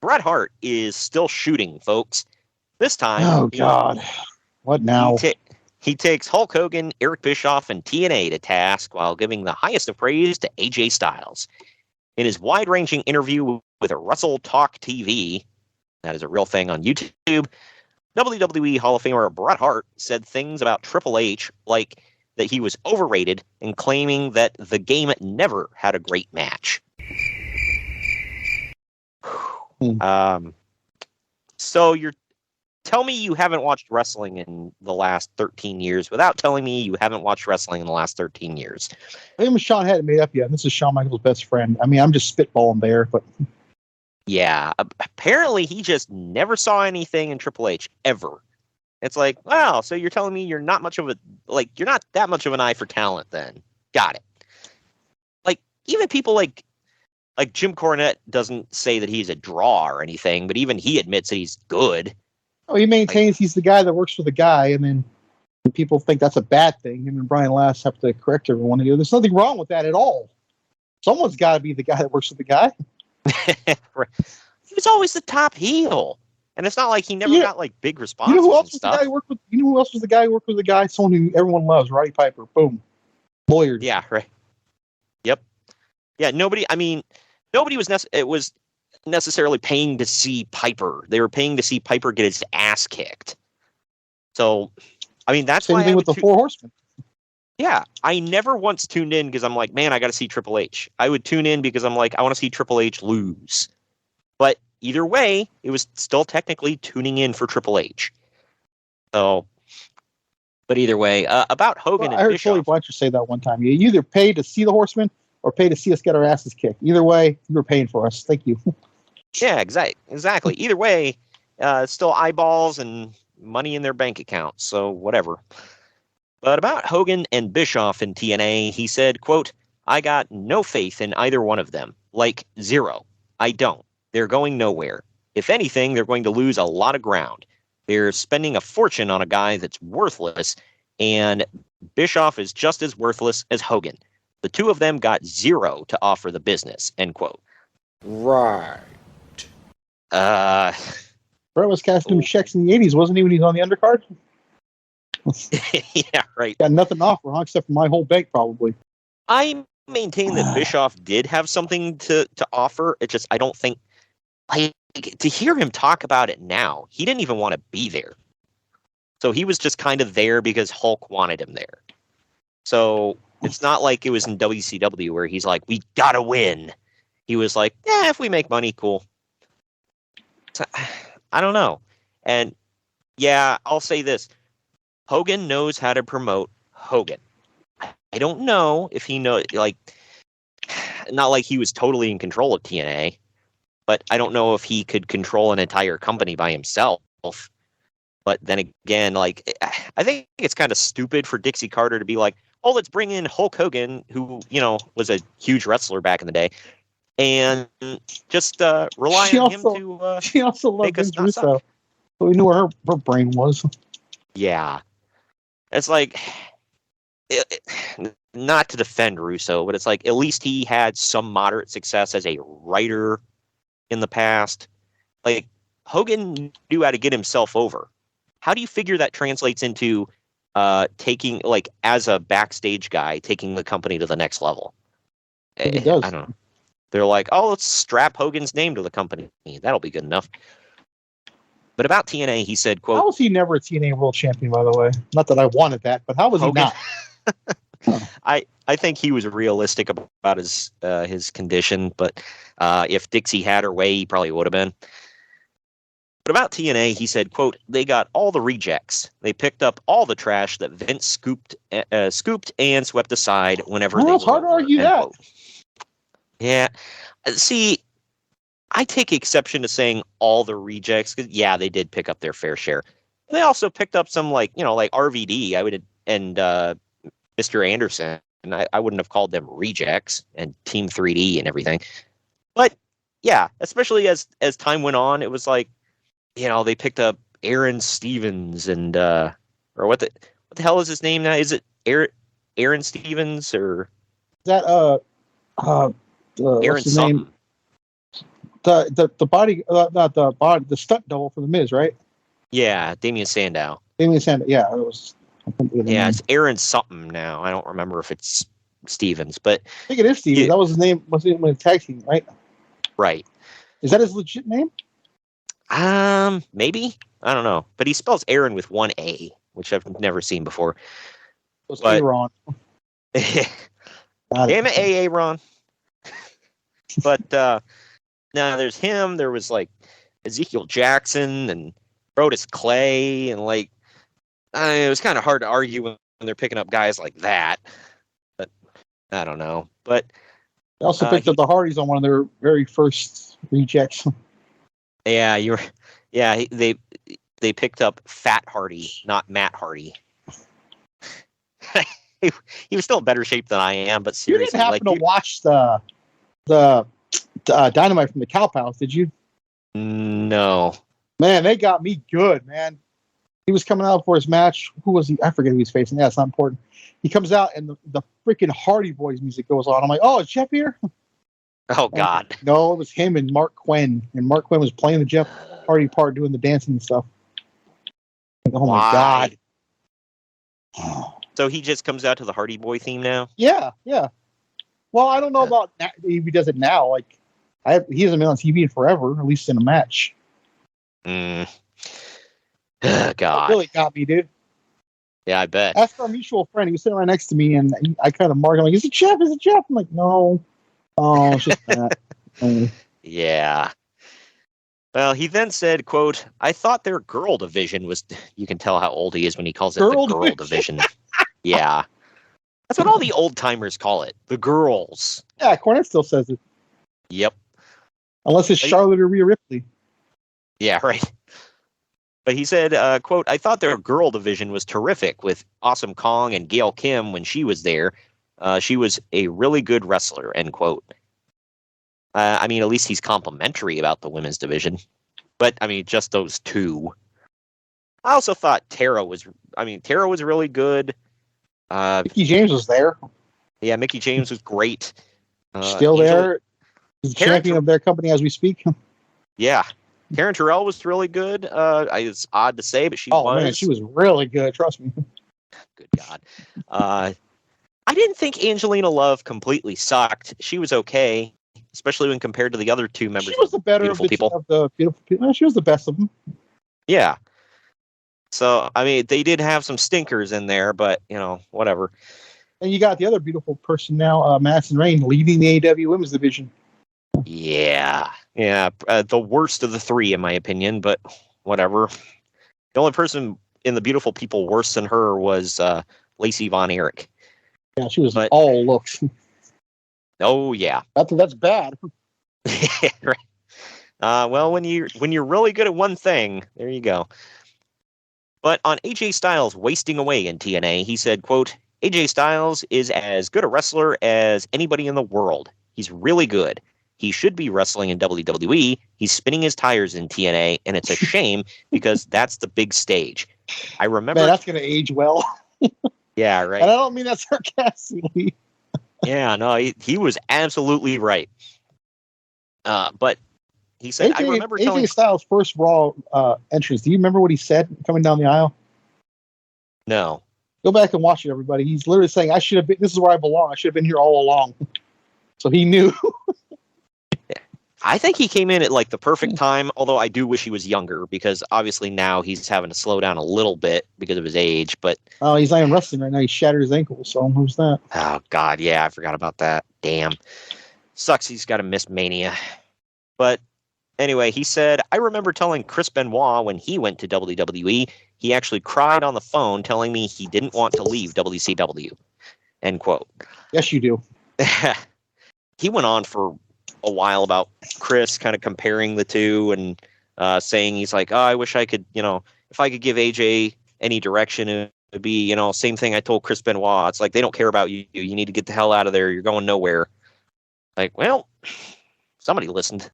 Bret Hart is still shooting, folks. This time, oh God, what now? He takes Hulk Hogan, Eric Bischoff, and TNA to task while giving the highest of praise to AJ Styles. In his wide-ranging interview with Russell Talk TV, that is a real thing on YouTube, WWE Hall of Famer Bret Hart said things about Triple H like that he was overrated and claiming that the game never had a great match. So tell me you haven't watched wrestling in the last 13 years without telling me you haven't watched wrestling in the last 13 years. Even Sean hadn't made up yet. This is Shawn Michaels' best friend. I mean, I'm just spitballing there, but yeah, apparently he just never saw anything in Triple H ever. It's like, wow, so you're telling me you're not that much of an eye for talent then. Got it. Like, even people like Jim Cornette doesn't say that he's a draw or anything, but even he admits that he's good. Oh, he maintains he's the guy that works for the guy, and then people think that's a bad thing. Him and Brian Last have to correct everyone. There's nothing wrong with that at all. Someone's got to be the guy that works for the guy. He was always the top heel, and it's not like he never got like big responses. You know who else was the guy who worked with? You know who else was the guy who worked with the guy? Someone who everyone loves, Roddy Piper. Boom, lawyer. Yeah, right. Yep. Yeah. Nobody was necessarily paying to see Piper. They were paying to see Piper get his ass kicked. So, I mean, that's same why thing with the Four Horsemen. Yeah, I never once tuned in because I'm like, man, I got to see Triple H. I would tune in because I'm like, I want to see Triple H lose. But either way, it was still technically tuning in for Triple H. So, but either way, about Hogan and I heard Bischoff. Tully Blanchard say that one time. You either pay to see the Horsemen or pay to see us get our asses kicked. Either way, you were paying for us. Thank you. Yeah, exactly. Either way, still eyeballs and money in their bank accounts. So whatever. But about Hogan and Bischoff in TNA, he said, quote, I got no faith in either one of them. Like, zero. I don't. They're going nowhere. If anything, they're going to lose a lot of ground. They're spending a fortune on a guy that's worthless, and Bischoff is just as worthless as Hogan. The two of them got zero to offer the business, end quote. Right. Bret was casting checks in the 80s, wasn't he, when he was on the undercard? Yeah, right. Got nothing to offer, huh? Except for my whole bank, probably. I maintain that Bischoff did have something to offer. It just, I don't think, to hear him talk about it now, he didn't even want to be there. So he was just kind of there because Hulk wanted him there. So it's not like it was in WCW where he's like, we gotta win. He was like, yeah, if we make money, cool. So, I don't know. And yeah, I'll say this. Hogan knows how to promote Hogan. I don't know if he knows, like, not like he was totally in control of TNA, but I don't know if he could control an entire company by himself. But then again, like, I think it's kind of stupid for Dixie Carter to be like, oh, let's bring in Hulk Hogan, who, was a huge wrestler back in the day, and just rely on him to she also loved Vince Russo. So we knew where her brain was. Yeah. It's like, not to defend Russo, but it's like, at least he had some moderate success as a writer in the past. Like, Hogan knew how to get himself over. How do you figure that translates into taking, like, as a backstage guy, taking the company to the next level? He does. I don't know. They're like, oh, let's strap Hogan's name to the company. That'll be good enough. But about TNA, he said, quote... How was he never a TNA world champion, by the way? Not that I wanted that, but how was Hogan? He not? I think he was realistic about his condition, but if Dixie had her way, he probably would have been. But about TNA, he said, quote, they got all the rejects. They picked up all the trash that Vince scooped and swept aside whenever they were. It's hard to argue that. Quote. Yeah. See, I take exception to saying all the rejects, because, yeah, they did pick up their fair share. They also picked up some, like RVD, and Mr. Anderson, and I wouldn't have called them rejects, and Team 3D and everything. But, yeah, especially as time went on, it was like, they picked up Aaron Stevens and, or what the hell is his name now? Is it Aaron Stevens or? Is that, Aaron something. the body, not the body, the stunt double for the Miz, right? Yeah, Damian Sandow. Damian Sandow. Yeah, it was. I couldn't think of the Yeah, name. it's Aaron something now. I don't remember if it's Stevens, but I think it is Stevens. he- That was his name. Was his name in the tag team, right? right. Is that his legit name? Maybe, I don't know, but he spells Aaron with one A, which I've never seen before. It was But- Aaron. Damn it, AA Ron. But now there's him. There was like Ezekiel Jackson and Brodus Clay, and like it was kind of hard to argue when they're picking up guys like that. But I don't know. But They also picked up the Hardys on one of their very first rejects. yeah, they picked up Fat Hardy, not Matt Hardy. He was still in better shape than I am, but You seriously, didn't happen to watch the Dynamite from the Cow Palace, did you? No. Man, they got me good, man. He was coming out for his match. Who was he? I forget who he was facing. Yeah, it's not important. He comes out and the freaking Hardy Boys music goes on. I'm like, oh, is Jeff here? Oh God. No, it was him and Mark Quinn. And Mark Quinn was playing the Jeff Hardy part, doing the dancing and stuff. Oh my God. So he just comes out to the Hardy Boy theme now? Yeah. Well, I don't know about if he does it now. Like, he hasn't been on TV in forever, at least in a match. God. That really got me, dude. Yeah, I bet. Ask our mutual friend. He was sitting right next to me, and I kind of marked him like, "Is it Jeff? Is it Jeff?" I'm like, "No, oh, it's just that." Yeah. Well, he then said, quote, I thought their girl division was, you can tell how old he is when he calls it the girl division. Yeah. That's what all the old timers call it. The girls. Yeah, Cornette still says it. Yep. Unless it's Charlotte or Rhea Ripley. Yeah, right. But he said, quote, I thought their girl division was terrific with Awesome Kong and Gail Kim when she was there. She was a really good wrestler, end quote. I mean, at least he's complimentary about the women's division. But, I mean, just those two. I also thought Tara was really good. Mickey James was there. Yeah, Mickey James was great. Still there. He's the champion of their company as we speak. Yeah. Taryn Terrell was really good. It's odd to say, but she was. Oh, man, she was really good. Trust me. Good God. I didn't think Angelina Love completely sucked. She was okay, especially when compared to the other two members. She was the better of the beautiful people. She was the best of them. Yeah. So, I mean, they did have some stinkers in there, but, whatever. And you got the other beautiful person now, Madison Rayne, leading the AEW Women's Division. Yeah. The worst of the three, in my opinion, but whatever. The only person in the beautiful people worse than her was Lacey Von Erich. Yeah, she was all looks. Oh, yeah. That's bad. Right. Well, when you're really good at one thing, there you go. But on AJ Styles wasting away in TNA, he said, quote, AJ Styles is as good a wrestler as anybody in the world. He's really good. He should be wrestling in WWE. He's spinning his tires in TNA, and it's a shame because that's the big stage. I remember... Man, that's going to age well. Yeah, right. And I don't mean that sarcastically. Yeah, no, he was absolutely right. But he said, I remember telling... AJ Styles' first Raw entrance, do you remember what he said coming down the aisle? No. Go back and watch it, everybody. He's literally saying, I should have been... This is where I belong. I should have been here all along. So he knew... I think he came in at like the perfect time, although I do wish he was younger because obviously now he's having to slow down a little bit because of his age, but... Oh, he's not even wrestling right now. He shattered his ankle, so who's that? Oh, God, yeah, I forgot about that. Damn. Sucks he's got a Miss Mania. But anyway, he said, I remember telling Chris Benoit when he went to WWE, he actually cried on the phone telling me he didn't want to leave WCW. End quote. Yes, you do. He went on for a while about Chris, kind of comparing the two and saying he's like, oh, I wish I could, if I could give AJ any direction, it would be, same thing I told Chris Benoit. It's like, they don't care about you. You need to get the hell out of there. You're going nowhere. Like, well, somebody listened.